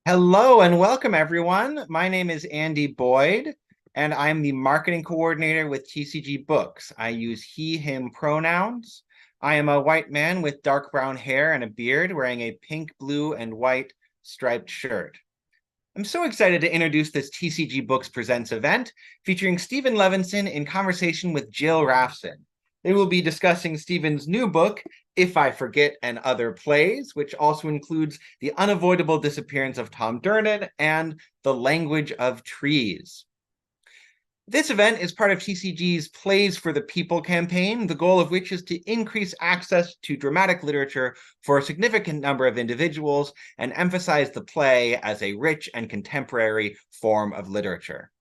Hello and welcome, everyone. My name is Andy Boyd, and I'm the marketing coordinator with TCG Books. I use he, him pronouns. I am a white man with dark brown hair and a beard wearing a pink, blue, and white striped shirt. I'm so excited to introduce this TCG Books Presents event featuring Steven Levenson in conversation with Jill Rafson. They will be discussing Steven's new book, If I Forget and Other Plays, which also includes The Unavoidable Disappearance of Tom Durnan and The Language of Trees. This event is part of TCG's Plays for the People campaign, the goal of which is to increase access to dramatic literature for a significant number of individuals and emphasize the play as a rich and contemporary form of literature.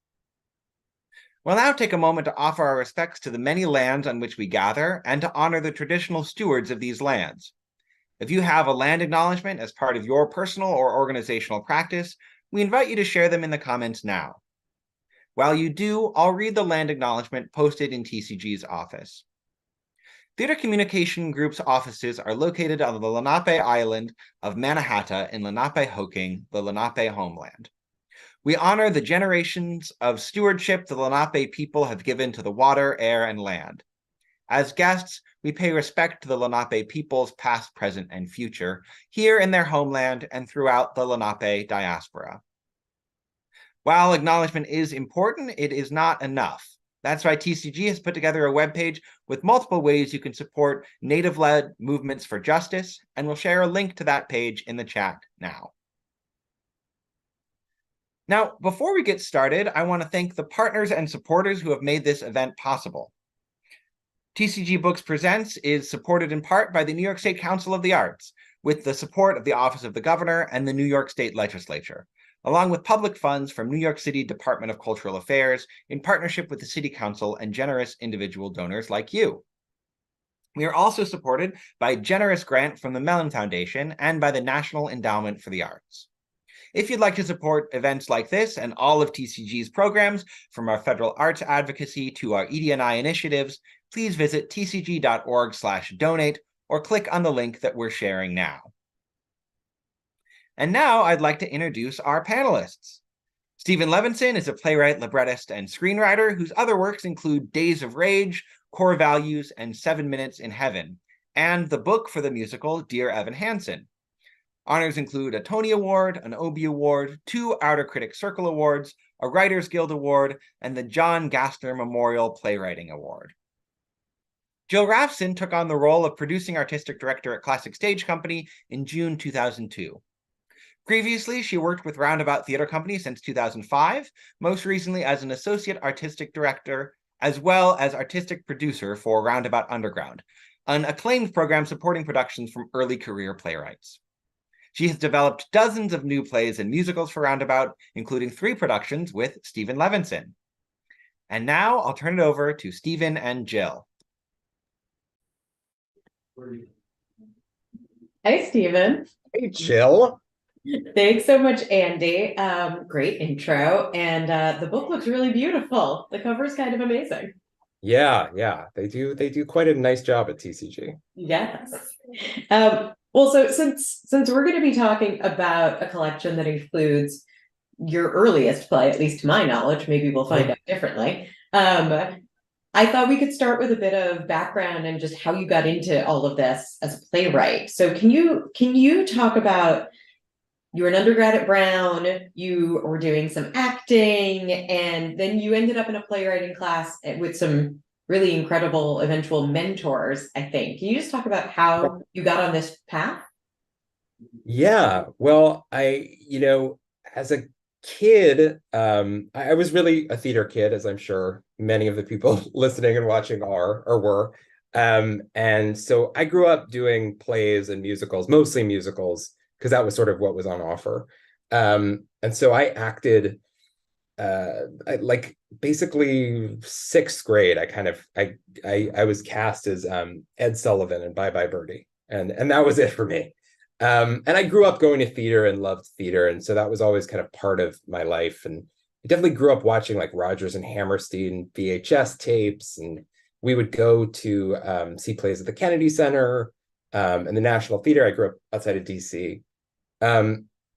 We'll now take a moment to offer our respects to the many lands on which we gather and to honor the traditional stewards of these lands. If you have a land acknowledgement as part of your personal or organizational practice, we invite you to share them in the comments now. While you do, I'll read the land acknowledgement posted in TCG's office. Theater Communication Group's offices are located on the Lenape Island of Mannahatta in Lenapehoking, the Lenape homeland. We honor the generations of stewardship the Lenape people have given to the water, air, and land. As guests, we pay respect to the Lenape peoples past, present, and future, here in their homeland and throughout the Lenape diaspora. While acknowledgement is important, it is not enough. That's why TCG has put together a webpage with multiple ways you can support Native-led movements for justice, and we'll share a link to that page in the chat now. Now, before we get started, I want to thank the partners and supporters who have made this event possible. TCG Books Presents is supported in part by the New York State Council of the Arts, with the support of the Office of the Governor and the New York State Legislature, along with public funds from New York City Department of Cultural Affairs in partnership with the City Council and generous individual donors like you. We are also supported by a generous grant from the Mellon Foundation and by the National Endowment for the Arts. If you'd like to support events like this and all of TCG's programs, from our federal arts advocacy to our ED&I initiatives, please visit tcg.org/donate or click on the link that we're sharing now. And now I'd like to introduce our panelists. Steven Levenson is a playwright, librettist, and screenwriter whose other works include Days of Rage, Core Values, and 7 Minutes in Heaven, and the book for the musical Dear Evan Hansen. Honors include a Tony Award, an Obie Award, 2 Outer Critics Circle Awards, a Writers Guild Award, and the John Gassner Memorial Playwriting Award. Jill Rafson took on the role of producing artistic director at Classic Stage Company in June 2002. Previously, she worked with Roundabout Theater Company since 2005, most recently as an associate artistic director, as well as artistic producer for Roundabout Underground, an acclaimed program supporting productions from early career playwrights. She has developed dozens of new plays and musicals for Roundabout, including 3 productions with Steven Levenson. And now I'll turn it over to Steven and Jill. Hi, Steven. Hey, Jill. Thanks so much, Andy. Great intro. And the book looks really beautiful. The cover is kind of amazing. Yeah. They do quite a nice job at TCG. Yes. Well, so since we're going to be talking about a collection that includes your earliest play, at least to my knowledge, maybe we'll find out differently. I thought we could start with a bit of background and just how you got into all of this as a playwright. So can you talk about, you were an undergrad at Brown, you were doing some acting, and then you ended up in a playwriting class with some really incredible eventual mentors, I think. Can you just talk about how you got on this path? Yeah, well, as a kid, I was really a theater kid, as I'm sure many of the people listening and watching are or were. And so I grew up doing plays and musicals, mostly musicals, because that was sort of what was on offer. And so I acted basically 6th grade. I was cast as Ed Sullivan in Bye Bye Birdie, and that was it for me. And I grew up going to theater and loved theater, and so that was always kind of part of my life. And I definitely grew up watching like Rodgers and Hammerstein VHS tapes, and we would go to see plays at the Kennedy Center and the National Theater. I grew up outside of DC.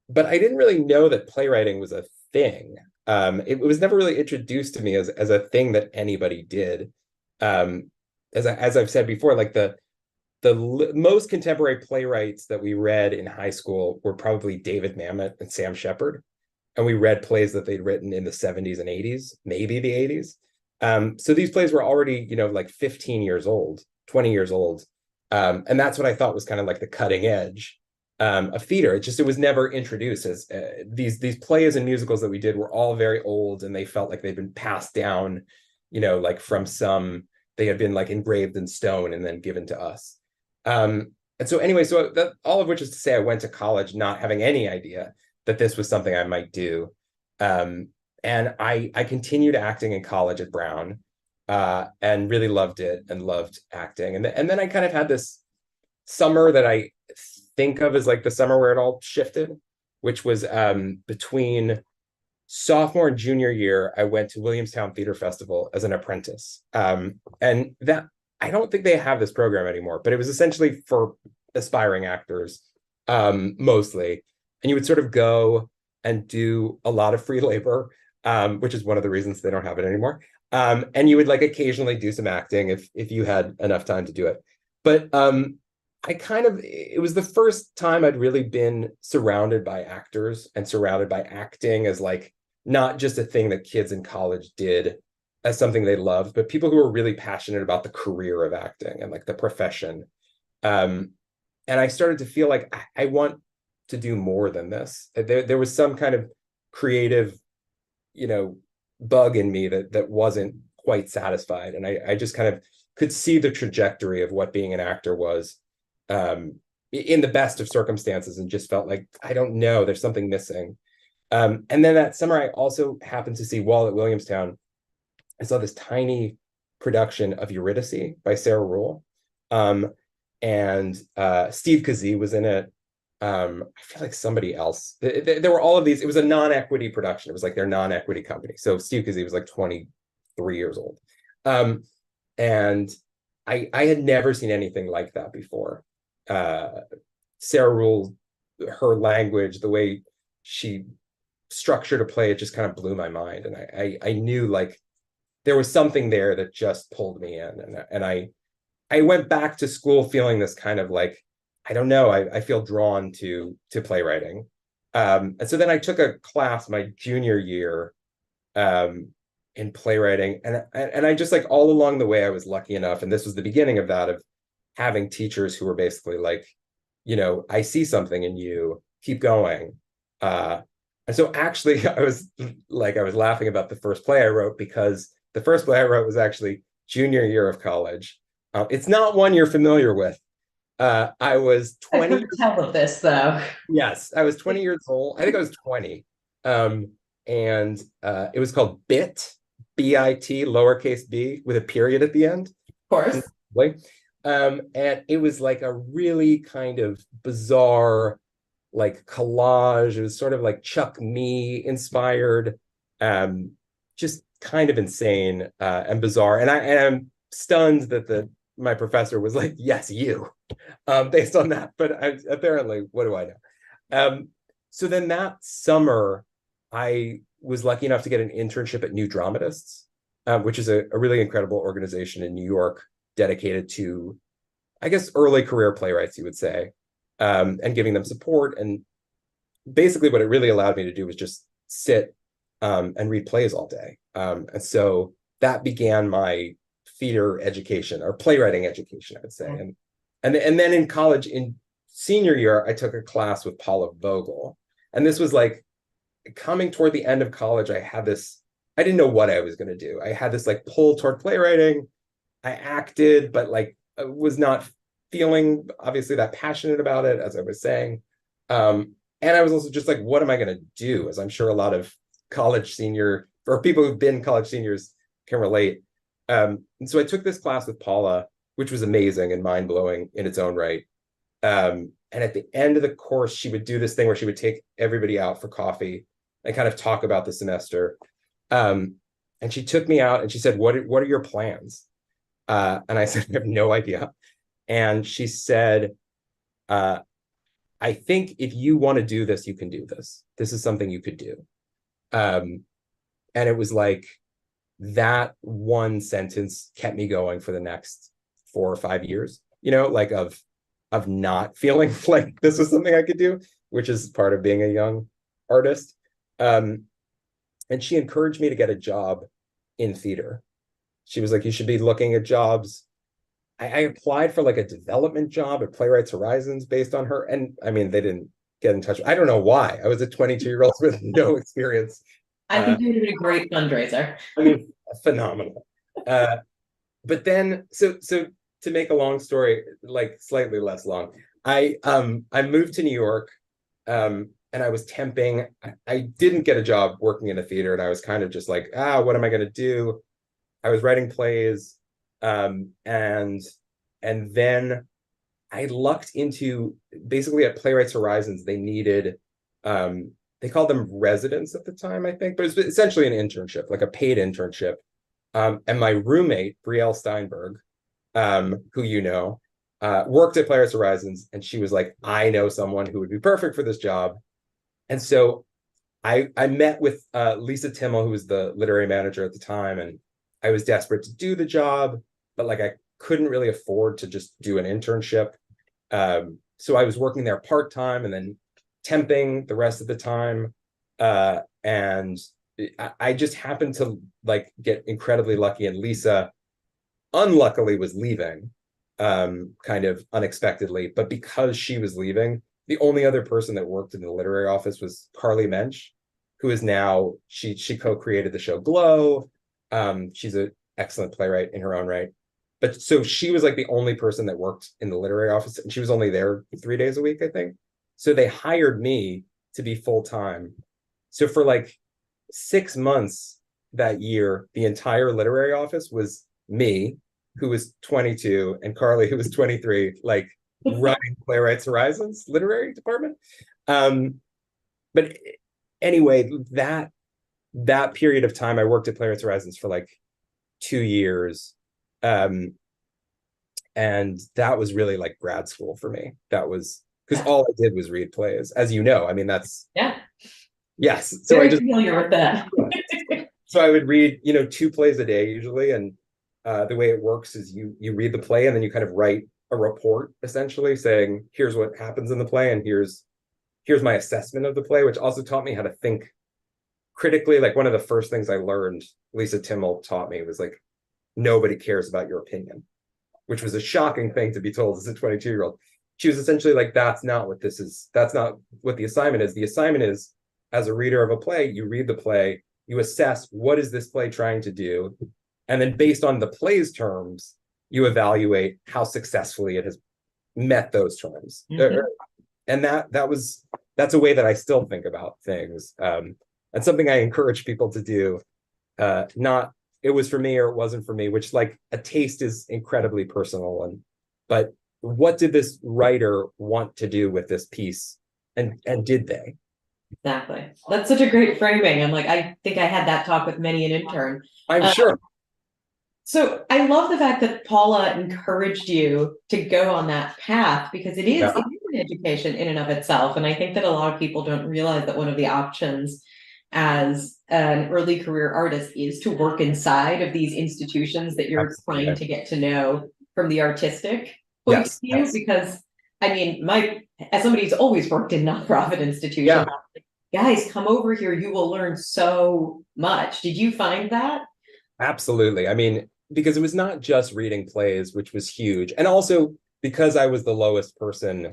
but I didn't really know that playwriting was a thing. It was never really introduced to me as a thing that anybody did. Um, as I've said before, like the most contemporary playwrights that we read in high school were probably David Mamet and Sam Shepard, and we read plays that they'd written in the 70s and 80s, maybe the 80s. So these plays were already, like 15 years old, 20 years old. And that's what I thought was kind of like the cutting edge of theater. It was never introduced as these plays and musicals that we did were all very old, and they felt like they'd been passed down, like from they had been like engraved in stone and then given to us. And so anyway, so that all of which is to say, I went to college not having any idea that this was something I might do. And I continued acting in college at Brown, and really loved it and loved acting. And then I kind of had this summer that I think of as like the summer where it all shifted, which was between sophomore and junior year. I went to Williamstown Theater Festival as an apprentice. And that, I don't think they have this program anymore, but it was essentially for aspiring actors, mostly. And you would sort of go and do a lot of free labor, which is one of the reasons they don't have it anymore. And you would like occasionally do some acting if you had enough time to do it. But it was the first time I'd really been surrounded by actors and surrounded by acting as like not just a thing that kids in college did as something they loved, but people who were really passionate about the career of acting and like the profession. And I started to feel like I want to do more than this. There was some kind of creative, bug in me that wasn't quite satisfied. And I just kind of could see the trajectory of what being an actor was, in the best of circumstances, and just felt like, I don't know, there's something missing. And then that summer, I also happened to see, while at Williamstown, I saw this tiny production of Eurydice by Sarah Ruhl. And Steve Kazee was in it. I feel like somebody else. There were all of these. It was a non-equity production. It was like their non-equity company. So Steve Kazee was like 23 years old. And I had never seen anything like that before. Sarah Ruhl, her language, the way she structured a play, it just kind of blew my mind. And I knew like there was something there that just pulled me in. And I went back to school feeling this kind of like, I don't know, I feel drawn to playwriting. And so then I took a class my junior year in playwriting. And I just like all along the way, I was lucky enough, and this was the beginning of that, of having teachers who were basically like, I see something in you, keep going. And so actually I was laughing about the first play I wrote, because the first play I wrote was actually junior year of college. It's not one you're familiar with. I was 20. I could tell of this though. Yes, I was 20 years old. I think I was 20. And it was called BIT, B-I-T, lowercase b, with a period at the end. Of course. And it was like a really kind of bizarre, like collage. It was sort of like Chuck Me inspired, just kind of insane and bizarre. And I'm stunned that my professor was like, yes, you, based on that. But apparently, what do I know? So then that summer, I was lucky enough to get an internship at New Dramatists, which is a really incredible organization in New York dedicated to, I guess, early career playwrights, you would say, and giving them support. And basically what it really allowed me to do was just sit and read plays all day. And so that began my theater education, or playwriting education, I would say. And then in college, in senior year, I took a class with Paula Vogel. And this was like coming toward the end of college. I didn't know what I was going to do. I had this like pull toward playwriting. I acted, but like I was not feeling obviously that passionate about it, as I was saying. And I was also just like, what am I going to do? As I'm sure a lot of college senior, or people who've been college seniors can relate. And so I took this class with Paula, which was amazing and mind-blowing in its own right. And at the end of the course, she would do this thing where she would take everybody out for coffee and kind of talk about the semester. And she took me out and she said, what are your plans? And I said, I have no idea. And she said, I think if you want to do this, you can do this. This is something you could do. And it was like that one sentence kept me going for the next 4 or 5 years, like of not feeling like this was something I could do, which is part of being a young artist. And she encouraged me to get a job in theater. She was like, you should be looking at jobs. I applied for like a development job at Playwrights Horizons based on her. And I mean, they didn't get in touch. I don't know why. I was a 22-year-old with no experience. I think you would have been a great fundraiser. I mean, phenomenal. But then, so to make a long story, like slightly less long, I moved to New York, and I was temping. I didn't get a job working in a theater, and I was kind of just like, what am I going to do? I was writing plays, and then I lucked into, basically at Playwrights Horizons, they needed, they called them residents at the time, I think, but it's essentially an internship, like a paid internship. And my roommate, Brielle Steinberg, who worked at Playwrights Horizons, and she was like, I know someone who would be perfect for this job. And so I met with Lisa Timmel, who was the literary manager at the time, and I was desperate to do the job, but like I couldn't really afford to just do an internship. So I was working there part-time and then temping the rest of the time. And I just happened to like get incredibly lucky, and Lisa unluckily was leaving, kind of unexpectedly. But because she was leaving, the only other person that worked in the literary office was Carly Mensch, who is now, she co-created the show Glow. She's an excellent playwright in her own right. But so she was like the only person that worked in the literary office, and she was only there 3 days a week, I think. So they hired me to be full-time. So for like 6 months that year, the entire literary office was me, who was 22, and Carly, who was 23, like running Playwrights Horizons literary department. But anyway, that period of time, I worked at Playwrights Horizons for like 2 years. And that was really like grad school for me. That was because all I did was read plays, as you know. I mean, that's yes. So Very I just familiar with that. so I would read, 2 plays a day usually, and the way it works is you read the play and then you kind of write a report, essentially saying, here's what happens in the play, and here's my assessment of the play, which also taught me how to think critically. Like one of the first things I learned, Lisa Timmel taught me, was like, nobody cares about your opinion, which was a shocking thing to be told as a 22-year-old. She was essentially like, that's not what this is. That's not what the assignment is. The assignment is, as a reader of a play, you read the play, you assess what is this play trying to do, and then based on the play's terms, you evaluate how successfully it has met those terms. Mm-hmm. And that's a way that I still think about things, and something I encourage people to do. Not it was for me or it wasn't for me, which like a taste is incredibly personal, but what did this writer want to do with this piece, and did they? Exactly. That's such a great framing. I'm like, I think I had that talk with many an intern. I'm sure. So I love the fact that Paula encouraged you to go on that path, because it is an education in and of itself. And I think that a lot of people don't realize that one of the options as an early career artist is to work inside of these institutions that you're trying to get to know from the artistic point of view. Because I mean, as somebody who's always worked in nonprofit institutions, guys, come over here, you will learn so much. Did you find that? Absolutely. I mean, because it was not just reading plays, which was huge. And also because I was the lowest person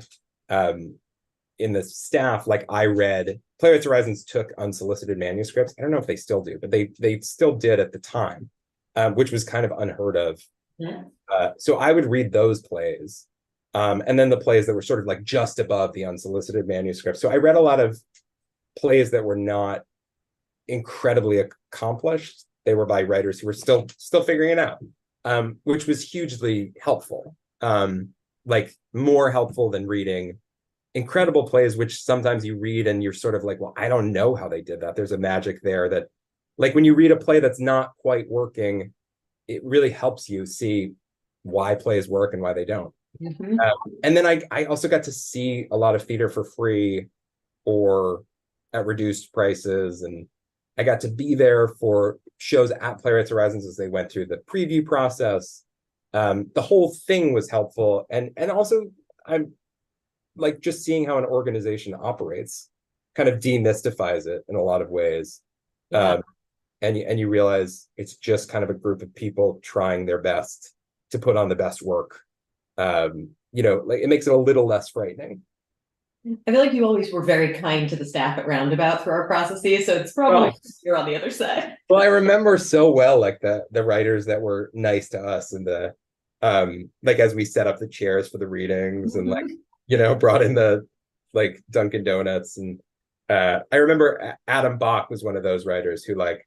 in the staff, like I read, Playwrights Horizons took unsolicited manuscripts. I don't know if they still do, but they still did at the time, which was kind of unheard of. Yeah. So I would read those plays. And then the plays that were sort of like just above the unsolicited manuscript. So I read a lot of plays that were not incredibly accomplished. They were by writers who were still figuring it out, which was hugely helpful. Like more helpful than reading incredible plays, which sometimes you read and you're sort of like, well, I don't know how they did that. There's a magic there that, like when you read a play that's not quite working, it really helps you see why plays work and why they don't. Mhm. And then I also got to see a lot of theater for free or at reduced prices, and I got to be there for shows at Playwrights Horizons as they went through the preview process. The whole thing was helpful, and also I'm like just seeing how an organization operates kind of demystifies it in a lot of ways. Yeah. And you realize it's just kind of a group of people trying their best to put on the best work. Like it makes it a little less frightening. I feel like you always were very kind to the staff at Roundabout through our processes, so it's probably Oh, you're on the other side. well, I remember so well like the writers that were nice to us and the like as we set up the chairs for the readings and like Mhm. brought in the like Dunkin' Donuts and I remember Adam Bach was one of those writers who like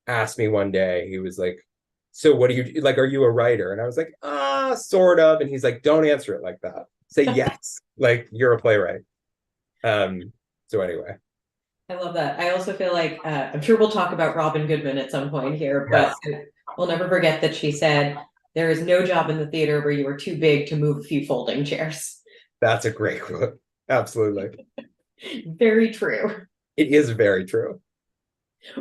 asked me one day, he was like, so what do you like, are you a writer? And I was like, sort of. And he's like, don't answer it like that, say yes, like you're a playwright. So anyway. I love that. I also feel like I'm sure we'll talk about Robin Goodman at some point here, but Yes, we'll never forget that she said, there is no job in the theater where you are too big to move a few folding chairs. that's a great quote. Absolutely. Very true. It is very true.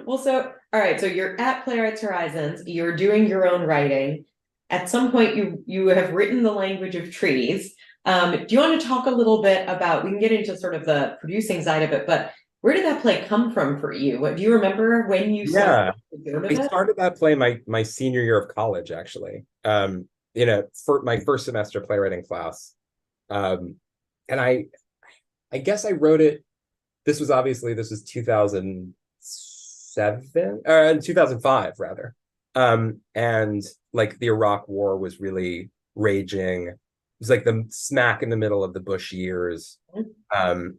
Well, so, all right, so you're at Playwrights Horizons, you're doing your own writing. At some point, you have written The Language of Trees. Do you want to talk a little bit about, we can get into sort of the producing side of it, but where did that play come from for you? Do you remember when you started Yeah, to learn of I it? started that play my senior year of college, actually. For my first semester playwriting class. And I guess I wrote it. This was 2007 or 2005 rather. And like the Iraq War was really raging. It was like the smack in the middle of the Bush years.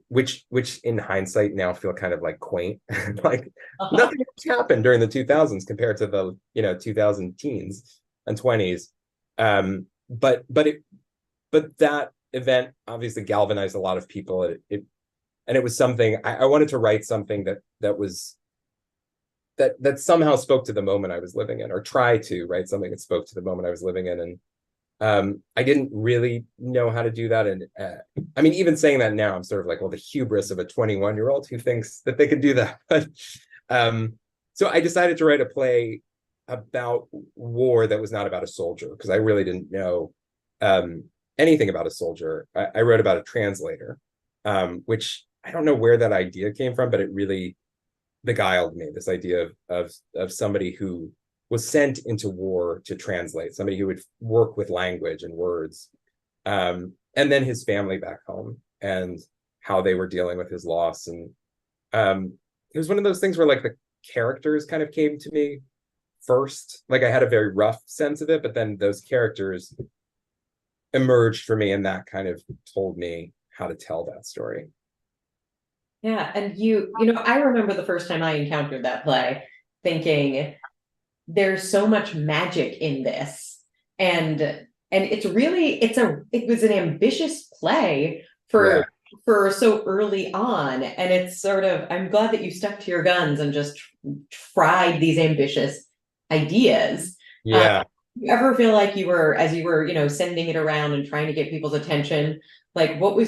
Which in hindsight now feel kind of like quaint. Like Uh-huh. nothing much happened during the 2000s compared to the 2000 teens and 20s. But that event obviously galvanized a lot of people. And it was something I wanted to write something that somehow spoke to the moment I was living in, or try to write something that spoke to the moment I was living in. And I didn't really know how to do that. And I mean, even saying that now, I'm sort of like, well, the hubris of a 21-year-old who thinks that they could do that. But so I decided to write a play about war that was not about a soldier, because I really didn't know anything about a soldier. I wrote about a translator, which I don't know where that idea came from, but it really beguiled me, this idea of somebody who was sent into war to translate, somebody who would work with language and words, and then his family back home and how they were dealing with his loss. And it was one of those things where like the characters kind of came to me first. Like I had a very rough sense of it, but then those characters emerged for me, and that kind of told me how to tell that story. Yeah, and I remember the first time I encountered that play thinking there's so much magic in this. And it was an ambitious play Yeah, for so early on. And it's sort of, I'm glad that you stuck to your guns and just tried these ambitious ideas. yeah. You ever feel like as you were, sending it around and trying to get people's attention, like what were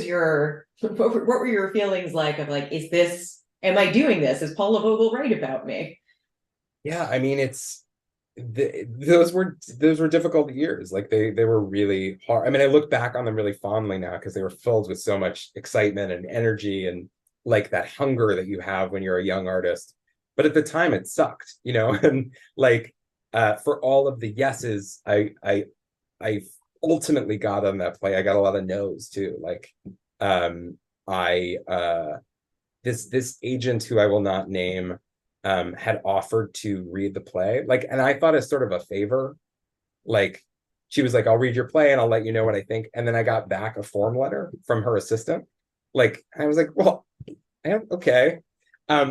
your feelings like of like, am I doing this? Is Paula Vogel right about me? Yeah, I mean, those were difficult years. Like they were really hard. I mean, I look back on them really fondly now because they were filled with so much excitement and energy and like that hunger that you have when you're a young artist. But at the time it sucked, and like for all of the yeses, I ultimately got on that play. I got a lot of no's too. Like I this agent who I will not name had offered to read the play, like, and I thought as sort of a favor. Like she was like, I'll read your play and I'll let you know what I think. And then I got back a form letter from her assistant. Like I was like, well, okay.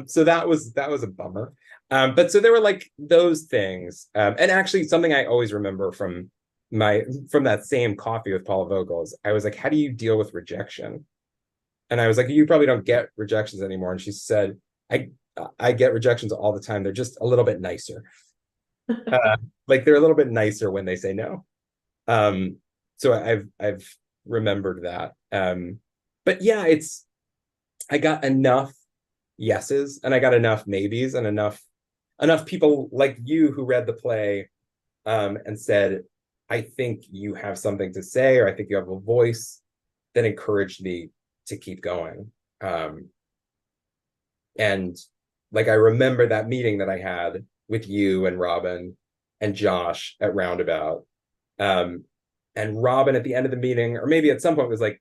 So that was a bummer. But so there were like those things. And actually something I always remember from that same coffee with Paula Vogel is I was like, how do you deal with rejection? And I was like, you probably don't get rejections anymore. And she said, I get rejections all the time. They're just a little bit nicer. Like they're a little bit nicer when they say no. So I've remembered that. But yeah, I got enough yeses and I got enough maybes and enough people like you who read the play and said, I think you have something to say, or I think you have a voice, that encouraged me to keep going. And like, I remember that meeting that I had with you and Robin and Josh at Roundabout. And Robin at the end of the meeting, or maybe at some point, was like,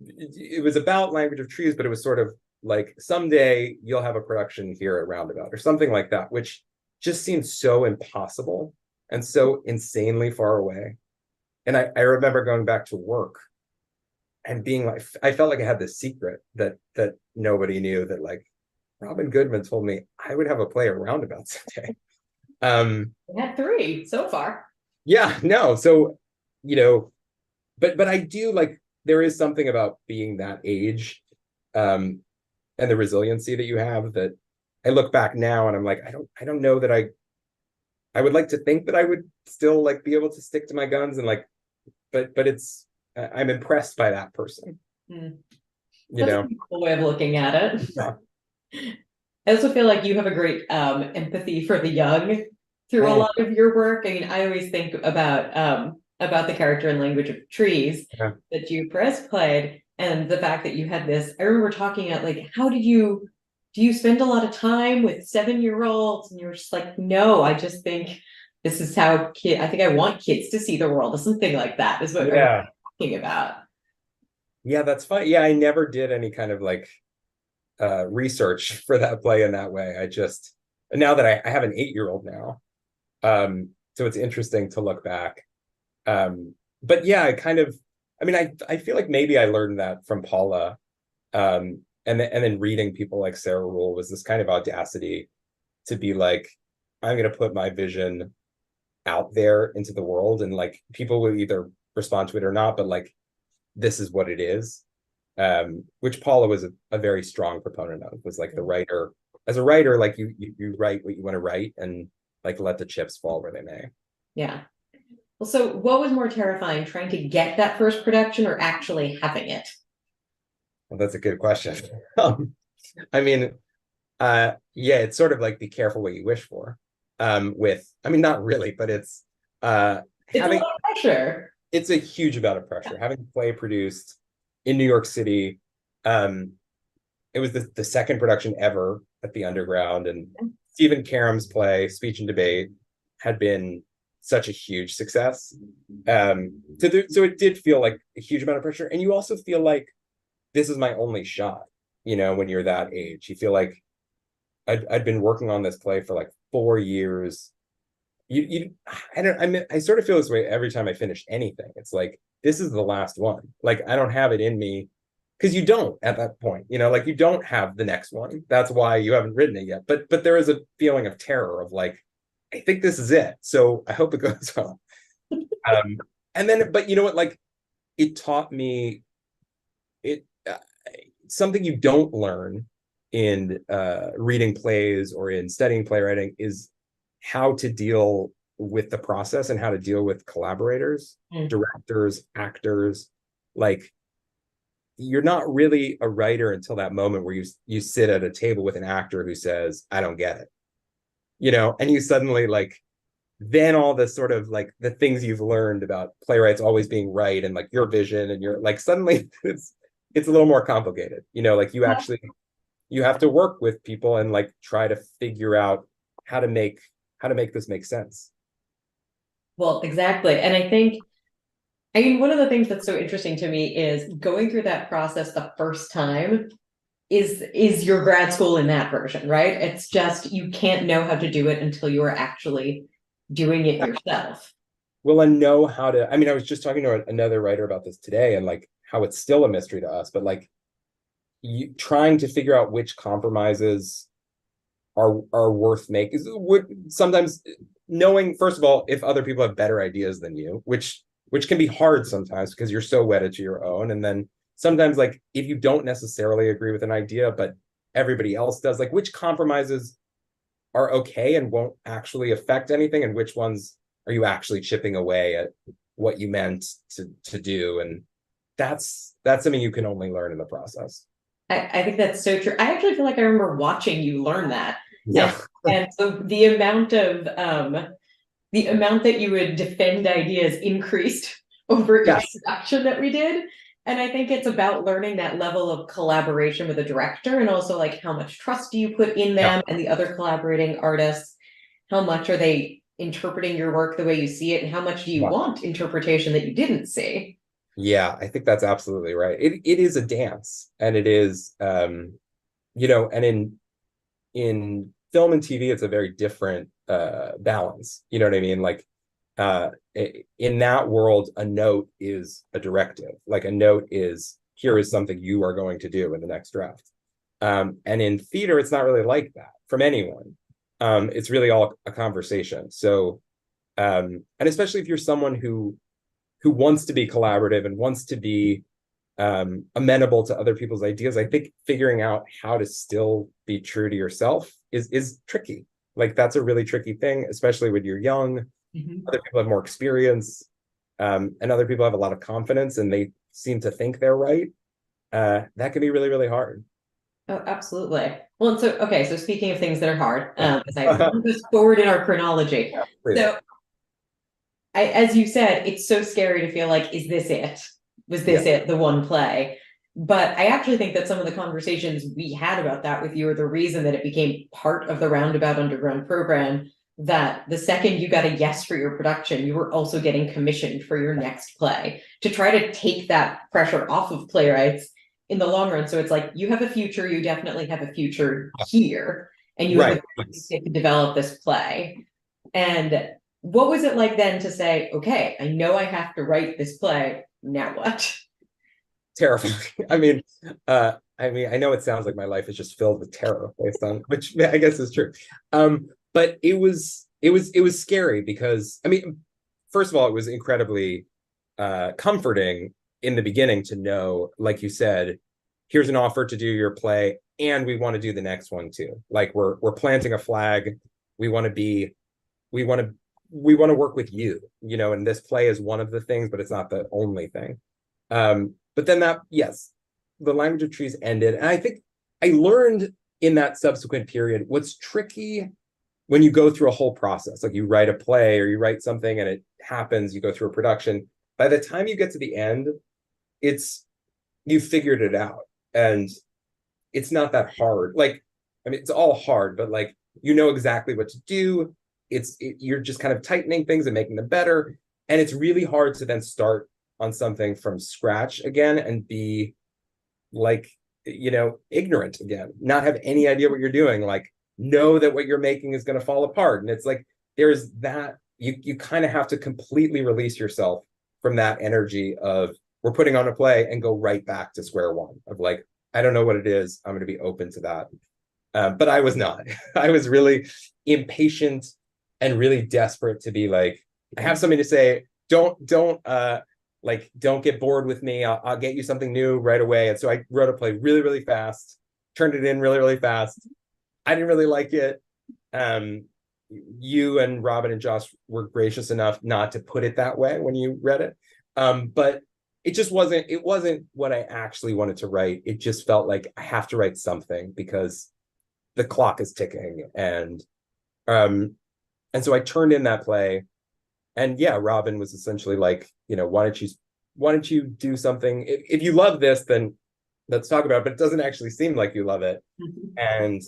it was about Language of Trees, but it was sort of like, someday you'll have a production here at Roundabout or something like that, which just seems so impossible and so insanely far away. And I remember going back to work and being like, I felt like I had this secret that nobody knew, that like, Robin Goodman told me I would have a play at Roundabout someday. We had 3 so far. Yeah, no. So, you know, but I do like, there is something about being that age, and the resiliency that you have, that I look back now and I'm like, I don't know that I would like to think that I would still like be able to stick to my guns and like, but it's, I'm impressed by that person. You That's know, a cool way of looking at it. Yeah. I also feel like you have a great empathy for the young through a lot of your work. I mean, I always think about the character in Language of Trees that you press played, and the fact that you had this. I remember talking at like, how do you spend a lot of time with 7-year-olds? And you were just like, no, I just think this is how I think I want kids to see the world, or something like that is what we're talking about. Yeah, that's fine. Yeah, I never did any kind of like research for that play in that way. I just, now that I have an 8-year-old now, so it's interesting to look back. But yeah, I mean, I feel like maybe I learned that from Paula, and then reading people like Sarah Rule was this kind of audacity to be like, I'm going to put my vision out there into the world, and like, people will either respond to it or not, but like, this is what it is. Which Paula was a very strong proponent of, was like, the writer, as a writer, like you write what you want to write, and like, let the chips fall where they may. Yeah. Well, so what was more terrifying, trying to get that first production or actually having it? Well, that's a good question. I mean, yeah, it's sort of like, be careful what you wish for. I mean, not really, but it's a lot of pressure. It's a huge amount of pressure. Having the play produced in New York City, it was the second production ever at the Underground, and Stephen Karam's play, Speech and Debate, had been such a huge success. So it did feel like a huge amount of pressure, and you also feel like, this is my only shot. You know, when you're that age, you feel like I'd been working on this play for like 4 years. I sort of feel this way every time I finish anything. It's like, this is the last one. Like, I don't have it in me, because you don't at that point, you know, like, you don't have the next one. That's why you haven't written it yet. But there is a feeling of terror of like, I think this is it, so I hope it goes well. And then, but you know what, like, it taught me something you don't learn in reading plays or in studying playwriting, is how to deal with the process and how to deal with collaborators, directors, actors. Like, you're not really a writer until that moment where you sit at a table with an actor who says, I don't get it, you know, and you suddenly like, then all this sort of like, the things you've learned about playwrights always being right, and like your vision, and you're like, suddenly it's a little more complicated, you know, like, you have to work with people and like, try to figure out how to make this make sense. Well, exactly. And I mean, one of the things that's so interesting to me is going through that process the first time is your grad school in that version, right? It's just, you can't know how to do it until you are actually doing it yourself. Well, and know how to, I mean, I was just talking to another writer about this today, and like, how it's still a mystery to us, but like, you trying to figure out which compromises are worth making, would sometimes, knowing, first of all, if other people have better ideas than you, which can be hard sometimes because you're so wedded to your own. And then sometimes, like, if you don't necessarily agree with an idea, but everybody else does, like, which compromises are okay and won't actually affect anything, and which ones are you actually chipping away at what you meant to do. And that's something you can only learn in the process. I think that's so true. I actually feel like I remember watching you learn that. Yeah. And so the amount that you would defend ideas increased over each Yes. production that we did. And I think it's about learning that level of collaboration with a director, and also like how much trust do you put in them and the other collaborating artists? How much are they interpreting your work the way you see it? And how much do you want interpretation that you didn't see? Yeah, I think that's absolutely right. It is a dance, and it is and in film and TV, it's a very different balance. You know what I mean? Like in that world, a note is a directive. Like a note is, here is something you are going to do in the next draft. And in theater, it's not really like that from anyone. It's really all a conversation. So and especially if you're someone who wants to be collaborative and wants to be amenable to other people's ideas, I think figuring out how to still be true to yourself is tricky. Like that's a really tricky thing, especially when you're young. Other people have more experience, and other people have a lot of confidence, and they seem to think they're right. That can be really, really hard. Oh, absolutely. Well, and so speaking of things that are hard, as I move forward in our chronology. So as you said, it's so scary to feel like, is this it? Was this it, the one play? But I actually think that some of the conversations we had about that with you are the reason that it became part of the Roundabout Underground program, that the second you got a yes for your production, you were also getting commissioned for your next play, to try to take that pressure off of playwrights in the long run. So it's like, you have a future, you definitely have a future here, and you have to develop this play. And what was it like then to say, okay, I know I have to write this play, now what? Terrifying. I mean, I know it sounds like my life is just filled with terror based on, which I guess is true. But it was scary because, I mean, first of all, it was incredibly comforting in the beginning to know, like you said, here's an offer to do your play, and we want to do the next one too. Like we're planting a flag. We want to work with you, and this play is one of the things, but it's not the only thing. But then the Language of Trees ended. And I think I learned in that subsequent period, what's tricky when you go through a whole process, like you write a play or you write something and it happens, you go through a production. By the time you get to the end, you figured it out. And it's not that hard. Like, I mean, it's all hard, but like, you know exactly what to do. You're just kind of tightening things and making them better. And it's really hard to then start on something from scratch again and be like, ignorant again, not have any idea what you're doing, like know that what you're making is going to fall apart. And it's like, there's that, you kind of have to completely release yourself from that energy of, we're putting on a play, and go right back to square one of like, I don't know what it is. I'm going to be open to that. But I was not. I was really impatient and really desperate to be like, I have something to say. Don't get bored with me. I'll get you something new right away. And so I wrote a play really, really fast, turned it in really, really fast. I didn't really like it. You and Robin and Josh were gracious enough not to put it that way when you read it. But it wasn't what I actually wanted to write. It just felt like I have to write something because the clock is ticking. And so I turned in that play. And Robin was essentially like, why don't you do something? If you love this, then let's talk about it, but it doesn't actually seem like you love it. And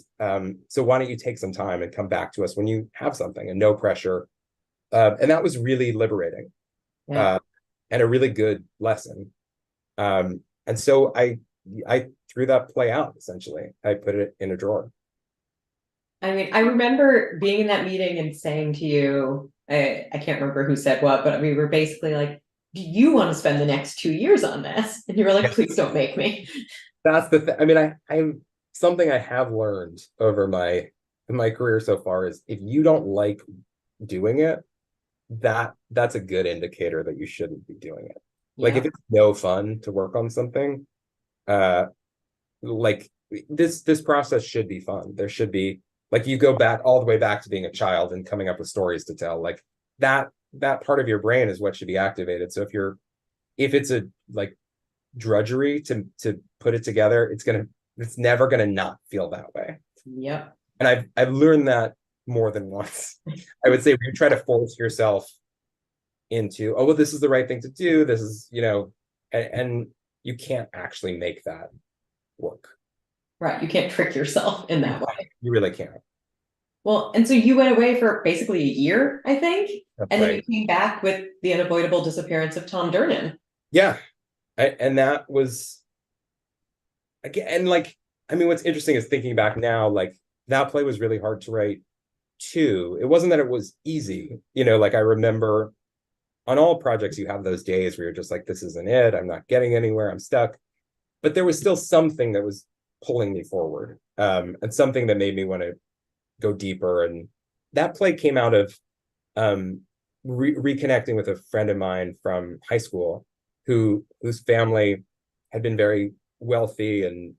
so why don't you take some time and come back to us when you have something, and no pressure. And that was really liberating. And a really good lesson. And so I threw that play out, essentially. I put it in a drawer. I mean, I remember being in that meeting and saying to you, I can't remember who said what, but we were basically like, do you want to spend the next 2 years on this? And you were like, please don't make me. That's the thing. I mean, I'm something I have learned over my career so far is, if you don't like doing it, that's a good indicator that you shouldn't be doing it. Like if it's no fun to work on something, like this process should be fun. There should be, like, you go back all the way back to being a child and coming up with stories to tell. Like that part of your brain is what should be activated. So if it's a like drudgery to put it together, it's never gonna not feel that way. Yep. And I've learned that more than once. I would say when you try to force yourself into, oh well, this is the right thing to do, this is, and you can't actually make that work. Right. You can't trick yourself in that way. You really can't. Well, and so you went away for basically a year, I think, That's and right. then you came back with the unavoidable disappearance of Tom Durnan. Yeah. And that was, again, and like, I mean, what's interesting is thinking back now, like that play was really hard to write too. It wasn't that it was easy, like I remember on all projects, you have those days where you're just like, this isn't it, I'm not getting anywhere, I'm stuck. But there was still something that was pulling me forward, and something that made me want to go deeper. And that play came out of reconnecting with a friend of mine from high school whose family had been very wealthy, and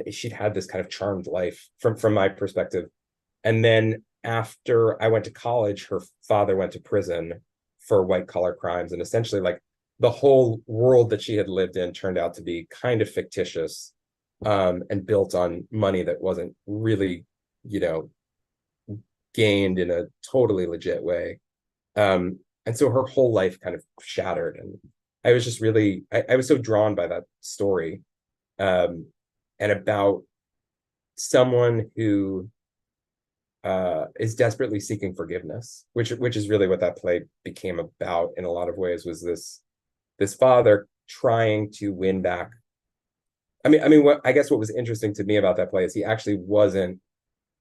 she'd had this kind of charmed life from my perspective. And then after I went to college, her father went to prison for white collar crimes, and essentially like the whole world that she had lived in turned out to be kind of fictitious, and built on money that wasn't really, gained in a totally legit way. And so her whole life kind of shattered, and I was just really, I was so drawn by that story, and about someone who is desperately seeking forgiveness, which is really what that play became about in a lot of ways, was this father trying to win back. I mean, what was interesting to me about that play is he actually wasn't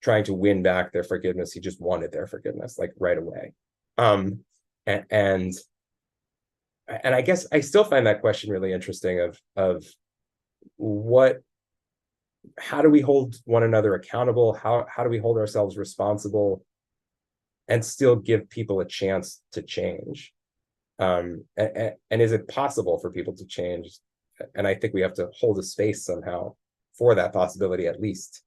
trying to win back their forgiveness. He just wanted their forgiveness, like right away. And I guess I still find that question really interesting of how do we hold one another accountable? How do we hold ourselves responsible and still give people a chance to change? And is it possible for people to change? And I think we have to hold a space somehow for that possibility, at least.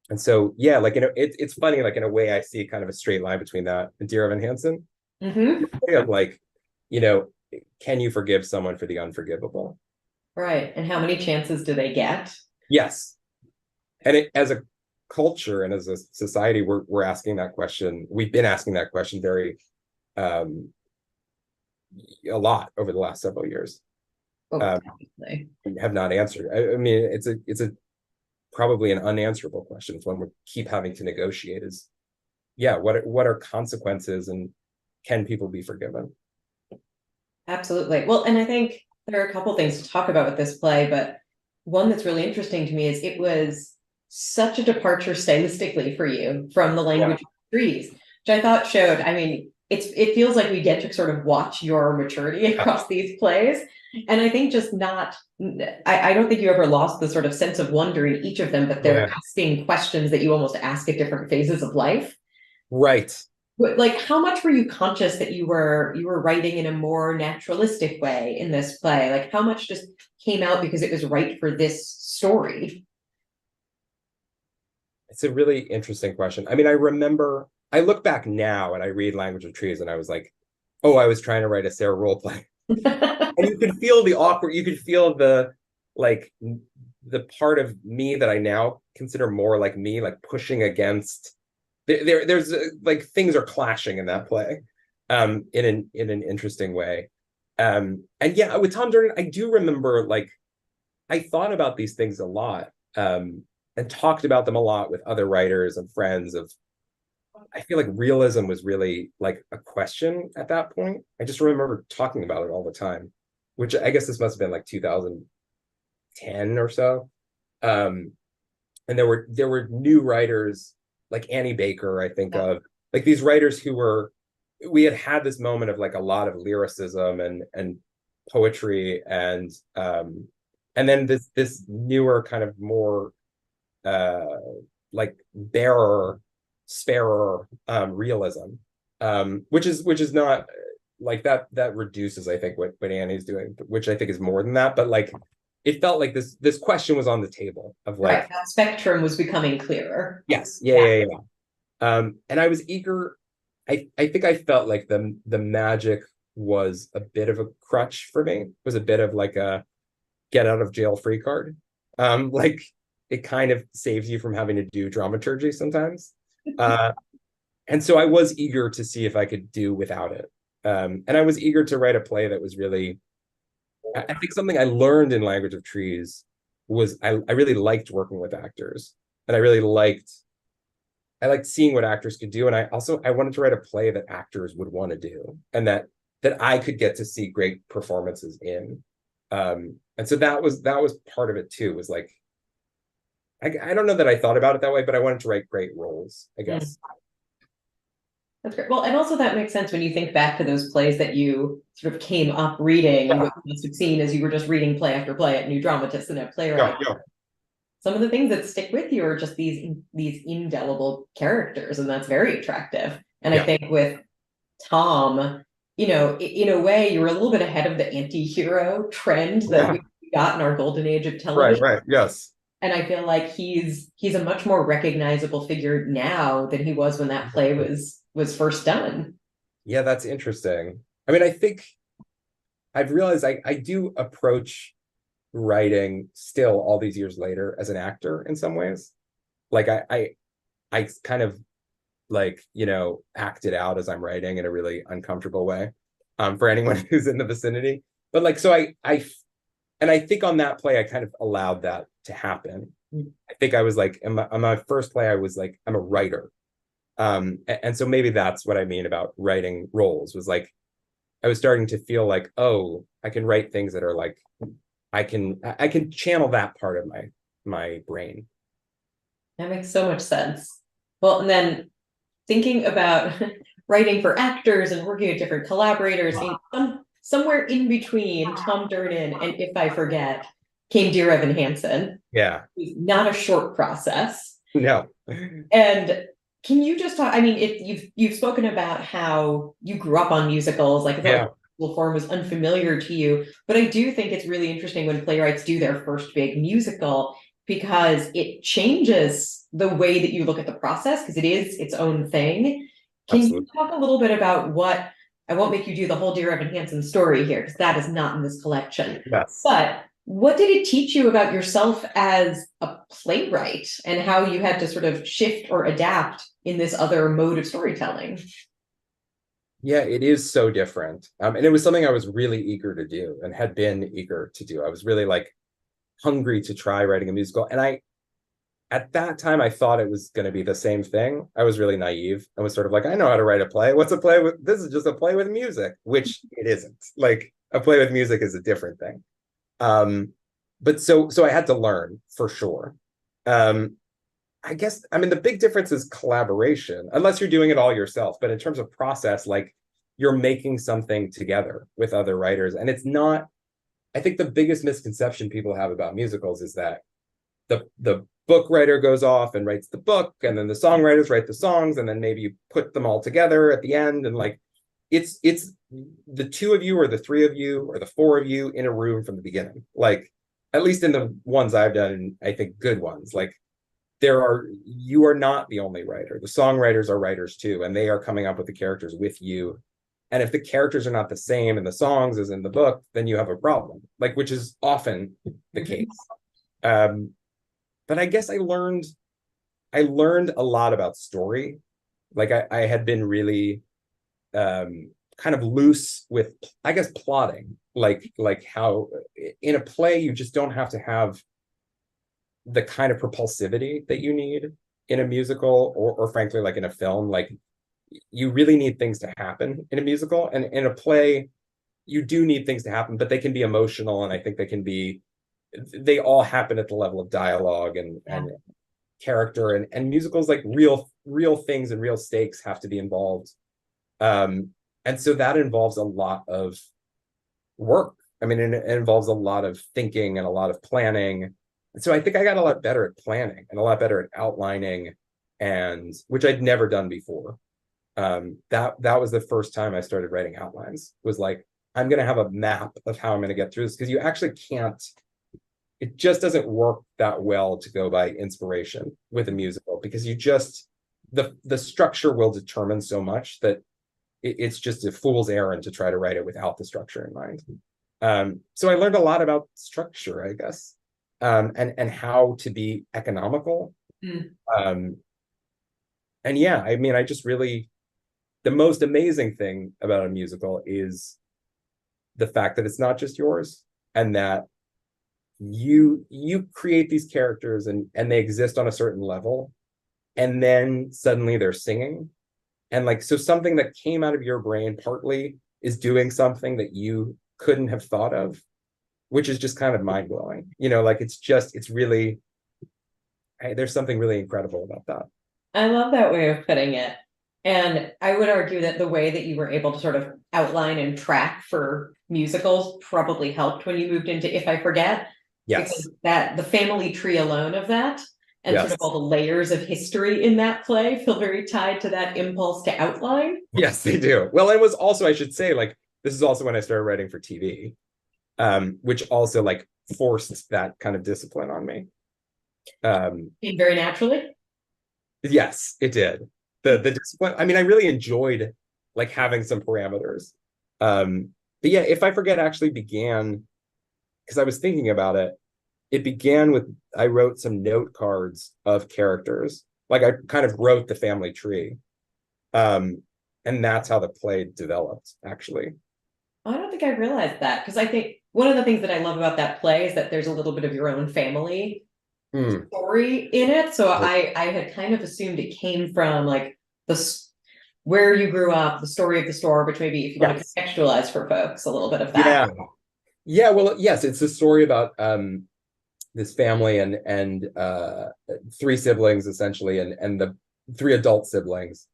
And so, yeah, like, it's funny, like in a way I see kind of a straight line between that and Dear Evan Hansen. Of like, can you forgive someone for the unforgivable? Right. And how many chances do they get? Yes. And as a culture and as a society, we're asking that question. We've been asking that question very a lot over the last several years. Have not answered. I mean, it's a probably an unanswerable question. It's one we keep having to negotiate is, what are consequences, and can people be forgiven? Absolutely. Well, and I think there are a couple things to talk about with this play, but one that's really interesting to me is it was such a departure stylistically for you from the language of trees, which I thought showed, I mean, it feels like we get to sort of watch your maturity across these plays. And I think just I don't think you ever lost the sort of sense of wonder in each of them, but they're asking questions that you almost ask at different phases of life. Right. Like, how much were you conscious that you were writing in a more naturalistic way in this play? Like, how much just came out because it was right for this story? It's a really interesting question. I mean, I look back now and I read Language of Trees and I was like, oh, I was trying to write a Sarah role play. And you could feel the awkward, you could feel the part of me that I now consider more like me, like pushing against. There's like things are clashing in that play, in an interesting way. And yeah, with Tom Durnan, I do remember, like, I thought about these things a lot, and talked about them a lot with other writers and friends. I feel like realism was really like a question at that point. I just remember talking about it all the time, which I guess this must have been like 2010 or so. And there were new writers like Annie Baker, I think of, like these writers we had this moment of like a lot of lyricism and poetry, and then this newer kind of more like sparer realism, which is not like that reduces, I think, what Annie's doing, which I think is more than that, but like it felt like this question was on the table of like, right, that spectrum was becoming clearer. Yes. Yeah. And I was eager. I think I felt like the magic was a bit of a crutch for me. It was a bit of like a get out of jail free card. Like it kind of saves you from having to do dramaturgy sometimes. And so I was eager to see if I could do without it. And I was eager to write a play that was really, I think something I learned in Language of Trees was I really liked working with actors, and I liked seeing what actors could do. And I wanted to write a play that actors would want to do, and that I could get to see great performances in. And so that was part of it too, was like, I don't know that I thought about it that way, but I wanted to write great roles, I guess. That's great. Well, and also that makes sense when you think back to those plays that you sort of came up reading, and what you must have seen as you were just reading play after play at New Dramatists and at Playwright. Some of the things that stick with you are just these indelible characters, and that's very attractive. And I think with Tom, you know, in a way, you were a little bit ahead of the anti-hero trend that we got in our golden age of television. Right, yes. And I feel like he's a much more recognizable figure now than he was when that play was first done. Yeah, that's interesting. I mean, I think I've realized I do approach writing still all these years later as an actor in some ways. Like I kind of like, you know, act it out as I'm writing in a really uncomfortable way, for anyone who's in the vicinity. But like, so I think on that play, I kind of allowed that to happen. I think I was like, on my first play, I was like, I'm a writer. And so maybe that's what I mean about writing roles, was like, I was starting to feel like, oh, I can write things that are like, I can channel that part of my brain. That makes so much sense. Well, and then thinking about writing for actors and working with different collaborators, somewhere in between Tom Durnan and If I Forget came Dear Evan Hansen. Yeah. Not a short process. No. And can you just talk, I mean, if you've spoken about how you grew up on musicals, like the form was unfamiliar to you, but I do think it's really interesting when playwrights do their first big musical, because it changes the way that you look at the process, because it is its own thing. Can you talk a little bit about what, I won't make you do the whole Dear Evan Hansen story here, because that is not in this collection. Yes. But what did it teach you about yourself as a playwright, and how you had to sort of shift or adapt in this other mode of storytelling? Yeah, it is so different. And it was something I was really eager to do, and had been eager to do. I was really like hungry to try writing a musical. And at that time, I thought it was going to be the same thing. I was really naive. I was sort of like, I know how to write a play. What's a play with? This is just a play with music, which it isn't. Like, a play with music is a different thing. But so I had to learn, for sure. I guess, I mean, the big difference is collaboration, unless you're doing it all yourself. But in terms of process, like, you're making something together with other writers. And it's not, I think the biggest misconception people have about musicals is that the book writer goes off and writes the book, and then the songwriters write the songs, and then maybe you put them all together at the end. And like, it's the two of you, or the three of you, or the four of you in a room from the beginning. Like, at least in the ones I've done, and I think good ones, like, you are not the only writer. The songwriters are writers too, and they are coming up with the characters with you. And if the characters are not the same in the songs as in the book, then you have a problem, like, which is often the case. But I guess I learned a lot about story. Like, I had been really kind of loose with, I guess, plotting, like how in a play you just don't have to have the kind of propulsivity that you need in a musical, or frankly, like in a film. Like, you really need things to happen in a musical, and in a play you do need things to happen, but they can be emotional, and I think they all happen at the level of dialogue and character, and musicals, like, real things and real stakes have to be involved. And so that involves a lot of work. I mean, it involves a lot of thinking and a lot of planning. And so I think I got a lot better at planning and a lot better at outlining, and which I'd never done before. That was the first time I started writing outlines, was like, I'm going to have a map of how I'm going to get through this, because you actually can't, it just doesn't work that well to go by inspiration with a musical, because you just, the structure will determine so much that it's just a fool's errand to try to write it without the structure in mind. So I learned a lot about structure, I guess, and how to be economical. And yeah, I mean, I just really, the most amazing thing about a musical is the fact that it's not just yours, and that you create these characters and they exist on a certain level, and then suddenly they're singing, and like, so something that came out of your brain partly is doing something that you couldn't have thought of, which is just kind of mind-blowing. Like, it's really, there's something really incredible about that. I love that way of putting it. And I would argue that the way that you were able to sort of outline and track for musicals probably helped when you moved into If I Forget. Yes. Because that the family tree alone of that, and Yes. sort of all the layers of history in that play feel very tied to that impulse to outline. Yes, they do. Well, it was also, I should say, like, this is also when I started writing for TV, which also like forced that kind of discipline on me. Came very naturally. Yes, it did. The discipline. I mean, I really enjoyed like having some parameters. But yeah, If I Forget actually began, because I was thinking about it. It began with, I wrote some note cards of characters. Like, I kind of wrote the family tree. And that's how the play developed, actually. I don't think I realized that, because I think one of the things that I love about that play is that there's a little bit of your own family story in it. So I had kind of assumed it came from like where you grew up, the story of the store, which maybe if you want to contextualize for folks a little bit of that. Yeah. Well, yes, it's a story about this family and 3 siblings essentially, and the 3 adult siblings.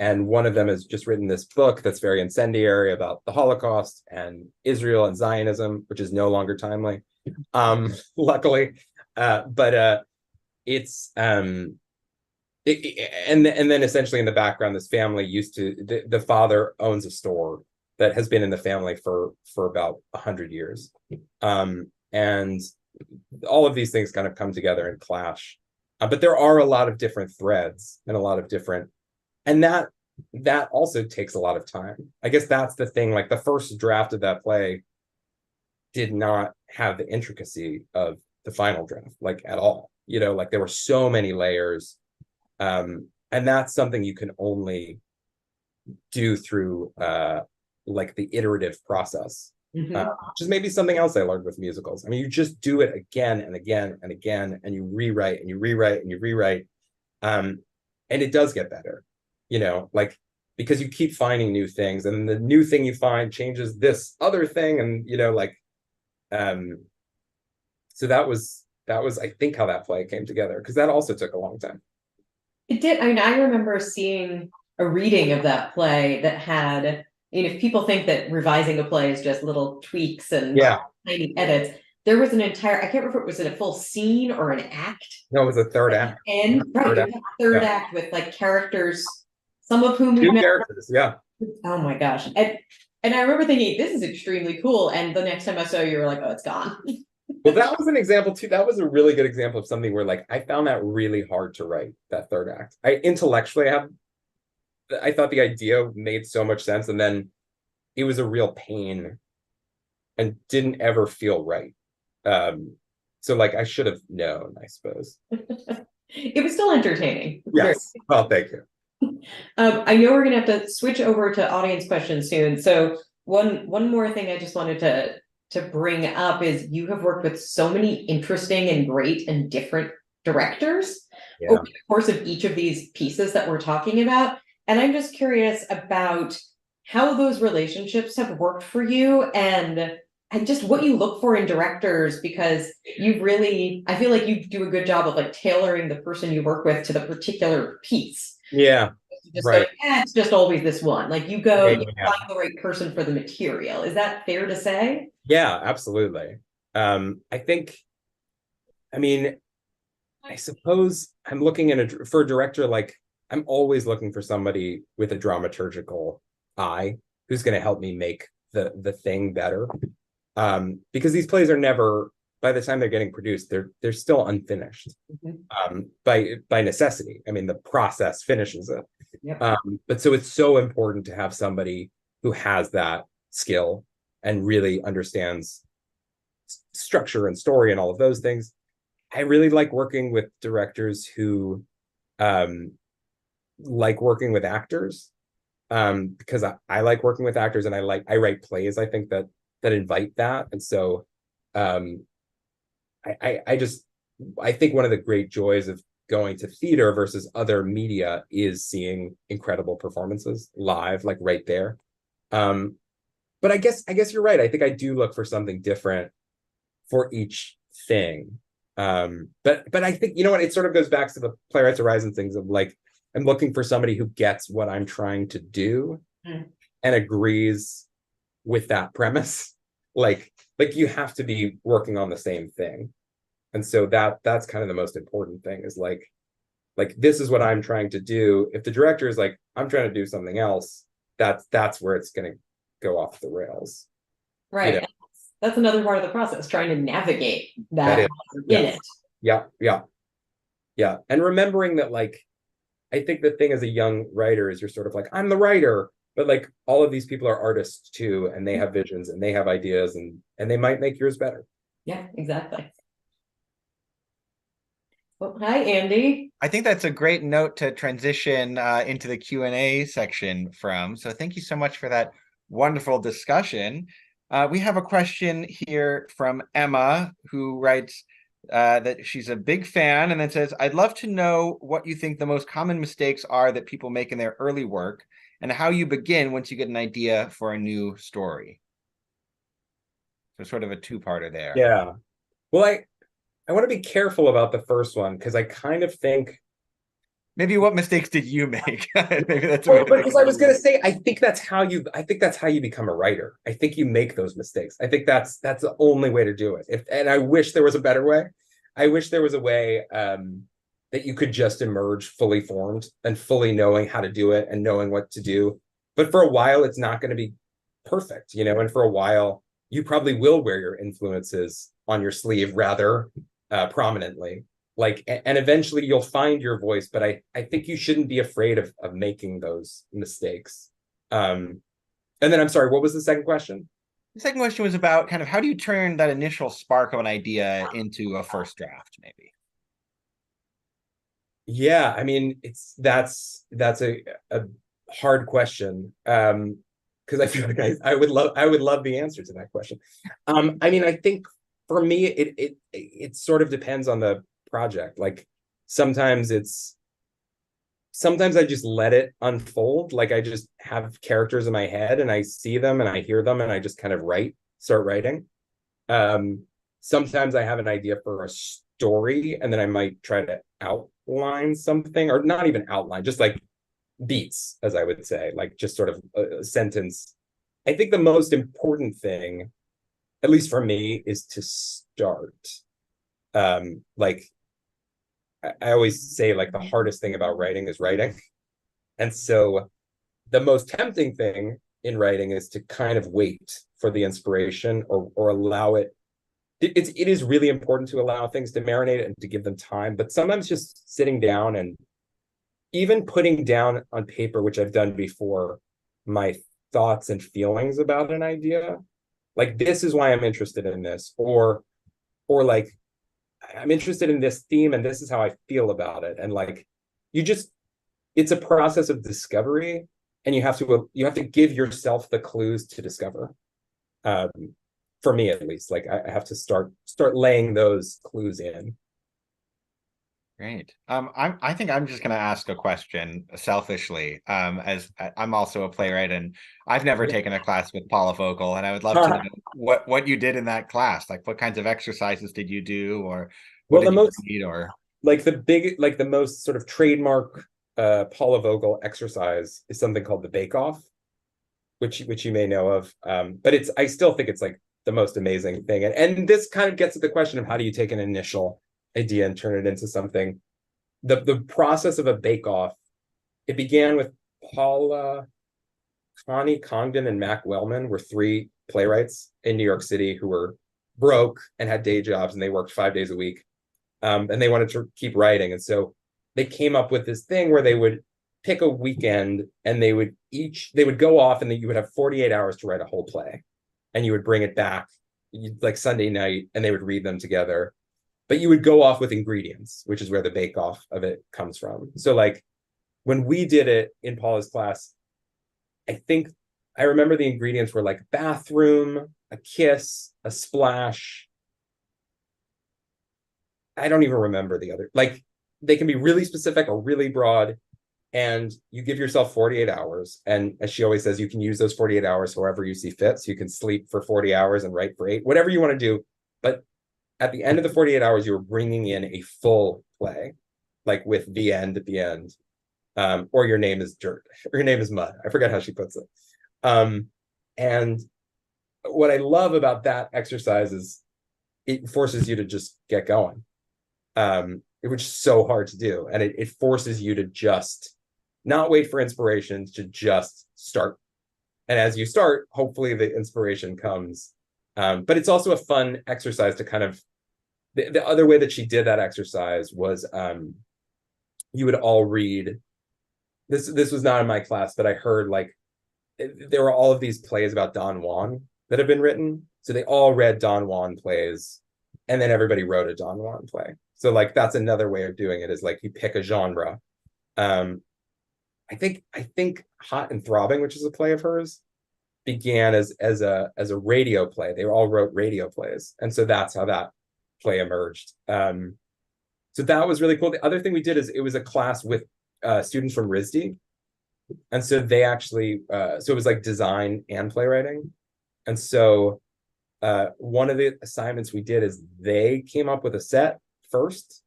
And one of them has just written this book that's very incendiary about the Holocaust and Israel and Zionism, which is no longer timely, luckily. But it's and then essentially in the background, this family used to, the father owns a store that has been in the family for about 100 years, and all of these things kind of come together and clash, but there are a lot of different threads and a lot of different, and that also takes a lot of time. I guess that's the thing. Like, the first draft of that play did not have the intricacy of the final draft, like, at all. Like, there were so many layers, and that's something you can only do through like the iterative process, which is maybe something else I learned with musicals. I mean, you just do it again and again and again, and you rewrite and you rewrite and you rewrite, and it does get better, like, because you keep finding new things, and the new thing you find changes this other thing, and like, so that was I think how that play came together, because that also took a long time. It did. I mean, I remember seeing a reading of that play that had, if people think that revising a play is just little tweaks and tiny edits, there was an entire, I can't remember if it was in a full scene or an act. No, it was a third act. And third act with like characters, some of whom New characters, yeah. Oh my gosh. And I remember thinking, this is extremely cool. And the next time I saw you, you were like, oh, it's gone. Well, that was an example too. That was a really good example of something where, like, I found that really hard to write, that third act. I thought the idea made so much sense, and then it was a real pain and didn't ever feel right. So like, I should have known, I suppose. It was still entertaining. Yes. Well, thank you. I know we're gonna have to switch over to audience questions soon. So one more thing I just wanted to bring up is you have worked with so many interesting and great and different directors over the course of each of these pieces that we're talking about. And I'm just curious about how those relationships have worked for you, and just what you look for in directors, because you really, I feel like you do a good job of like tailoring the person you work with to the particular piece. Yeah. Just right. It's just always this one. Like, you go, you find the right person for the material. Is that fair to say? Yeah, absolutely. I think, I mean, I suppose I'm looking for a director, like, I'm always looking for somebody with a dramaturgical eye who's going to help me make the thing better. Because these plays are never, by the time they're getting produced, they're still unfinished, by necessity. I mean, the process finishes it. Yep. But so it's so important to have somebody who has that skill and really understands structure and story and all of those things. I really like working with directors who like working with actors, because I like working with actors, and I write plays, I think, that invite that. And so I think one of the great joys of going to theater versus other media is seeing incredible performances live, like right there. But I guess you're right. I think I do look for something different for each thing. But I think, you know what, it sort of goes back to the Playwrights Horizon things of like, I'm looking for somebody who gets what I'm trying to do and agrees with that premise. Like you have to be working on the same thing. And so that's kind of the most important thing, is like this is what I'm trying to do. If the director is like, I'm trying to do something else, that's where it's going to go off the rails. Right. You know? That's another part of the process, trying to navigate that in it. Yeah. And remembering that, like, I think the thing as a young writer is you're sort of like, I'm the writer, but like all of these people are artists too, and they have visions and they have ideas, and they might make yours better. Yeah, exactly. Well, hi, Andy. I think that's a great note to transition into the Q&A section from. So thank you so much for that wonderful discussion. We have a question here from Emma, who writes that she's a big fan, and then says, I'd love to know what you think the most common mistakes are that people make in their early work, and how you begin once you get an idea for a new story. So sort of a two-parter there. Yeah. Well, I want to be careful about the first one, because I kind of think, maybe what mistakes did you make? Maybe that's because I was going to say, I think that's how you become a writer. I think you make those mistakes. I think that's the only way to do it. And I wish there was a better way. I wish there was a way that you could just emerge fully formed and fully knowing how to do it and knowing what to do. But for a while, it's not going to be perfect, and for a while, you probably will wear your influences on your sleeve rather prominently. And eventually you'll find your voice, but I think you shouldn't be afraid of making those mistakes. And then, I'm sorry, what was the second question? The second question was about kind of how do you turn that initial spark of an idea into a first draft, maybe? Yeah, I mean, that's a hard question, because I feel like I would love the answer to that question. I mean, I think for me, it sort of depends on the project. Like sometimes I just let it unfold. Like I just have characters in my head and I see them and I hear them and I just kind of start writing. Sometimes I have an idea for a story and then I might try to outline something, or not even outline, just like beats, as I would say, like just sort of a sentence. I think the most important thing, at least for me, is to start. Like I always say, like the hardest thing about writing is writing. And so the most tempting thing in writing is to kind of wait for the inspiration, or allow it. It is really important to allow things to marinate and to give them time. But sometimes just sitting down and even putting down on paper, which I've done before, my thoughts and feelings about an idea. Like, this is why I'm interested in this, or like, I'm interested in this theme and this is how I feel about it. And like, it's a process of discovery, and you have to give yourself the clues to discover. For me, at least, like I have to start laying those clues in. Great. I think I'm just going to ask a question selfishly, as I'm also a playwright and I've never taken a class with Paula Vogel, and I would love to know what you did in that class. Like, what kinds of exercises did you do, or what did you read, or like the most sort of trademark Paula Vogel exercise is something called the Bake Off, which you may know of. But I still think it's like the most amazing thing. And this kind of gets at the question of how do you take an initial idea and turn it into something. The process of a bake-off, it began with Paula, Connie Congdon, and Mac Wellman were three playwrights in New York City who were broke and had day jobs, and they worked 5 days a week, and they wanted to keep writing. And so they came up with this thing where they would pick a weekend, and they would go off, and then you would have 48 hours to write a whole play, and you would bring it back like Sunday night, and they would read them together. But you would go off with ingredients, which is where the bake off of it comes from. So like when we did it in Paula's class, I remember the ingredients were like bathroom, a kiss, a splash. I don't even remember the other. Like they can be really specific or really broad. And you give yourself 48 hours. And as she always says, you can use those 48 hours however you see fit. So you can sleep for 40 hours and write for 8, whatever you want to do. But at the end of the 48 hours, you were bringing in a full play, like with the end at the end. Or your name is dirt, or your name is mud. I forget how she puts it. And what I love about that exercise is it forces you to just get going, which is so hard to do. And it forces you to just not wait for inspiration, to just start. And as you start, hopefully the inspiration comes. But it's also a fun exercise to kind of, the other way that she did that exercise was you would all read, this was not in my class, but I heard like, there were all of these plays about Don Juan that have been written. So they all read Don Juan plays, and then everybody wrote a Don Juan play. So like that's another way of doing it, is like you pick a genre. I think Hot and Throbbing, which is a play of hers, began as a radio play. They all wrote radio plays, and so that's how that play emerged. So that was really cool. The other thing we did is it was a class with students from RISD, and so they actually so it was like design and playwriting. And so one of the assignments we did is they came up with a set first,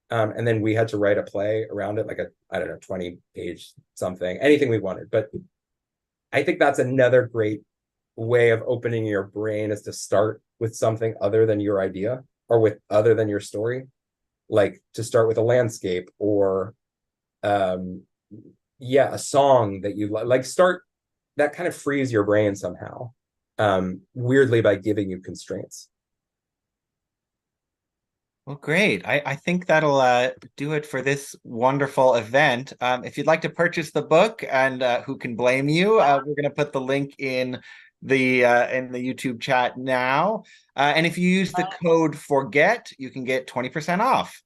and then we had to write a play around it, like a, I don't know, 20-page something, anything we wanted. But I think that's another great way of opening your brain, is to start with something other than your idea, or with other than your story. Like to start with a landscape, or a song that you like. Start, that kind of frees your brain somehow, weirdly, by giving you constraints. Well, great. I think that'll do it for this wonderful event. If you'd like to purchase the book, and who can blame you, we're going to put the link in the YouTube chat now. And if you use the code FORGET, you can get 20% off.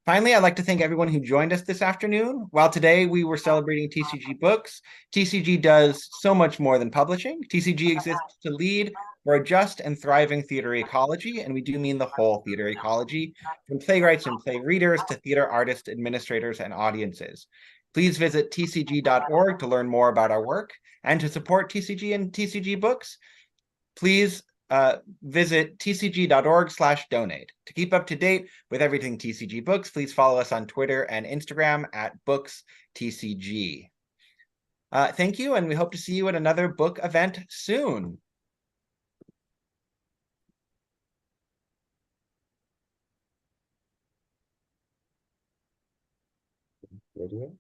Finally, I'd like to thank everyone who joined us this afternoon. While today we were celebrating TCG Books, TCG does so much more than publishing. TCG exists to lead for a just and thriving theater ecology, and we do mean the whole theater ecology, from playwrights and play readers to theater artists, administrators, and audiences. Please visit tcg.org to learn more about our work, and to support TCG and TCG Books, please visit tcg.org/donate. To keep up to date with everything TCG Books, please follow us on Twitter and Instagram at BooksTCG. Thank you, and we hope to see you at another book event soon. Radio.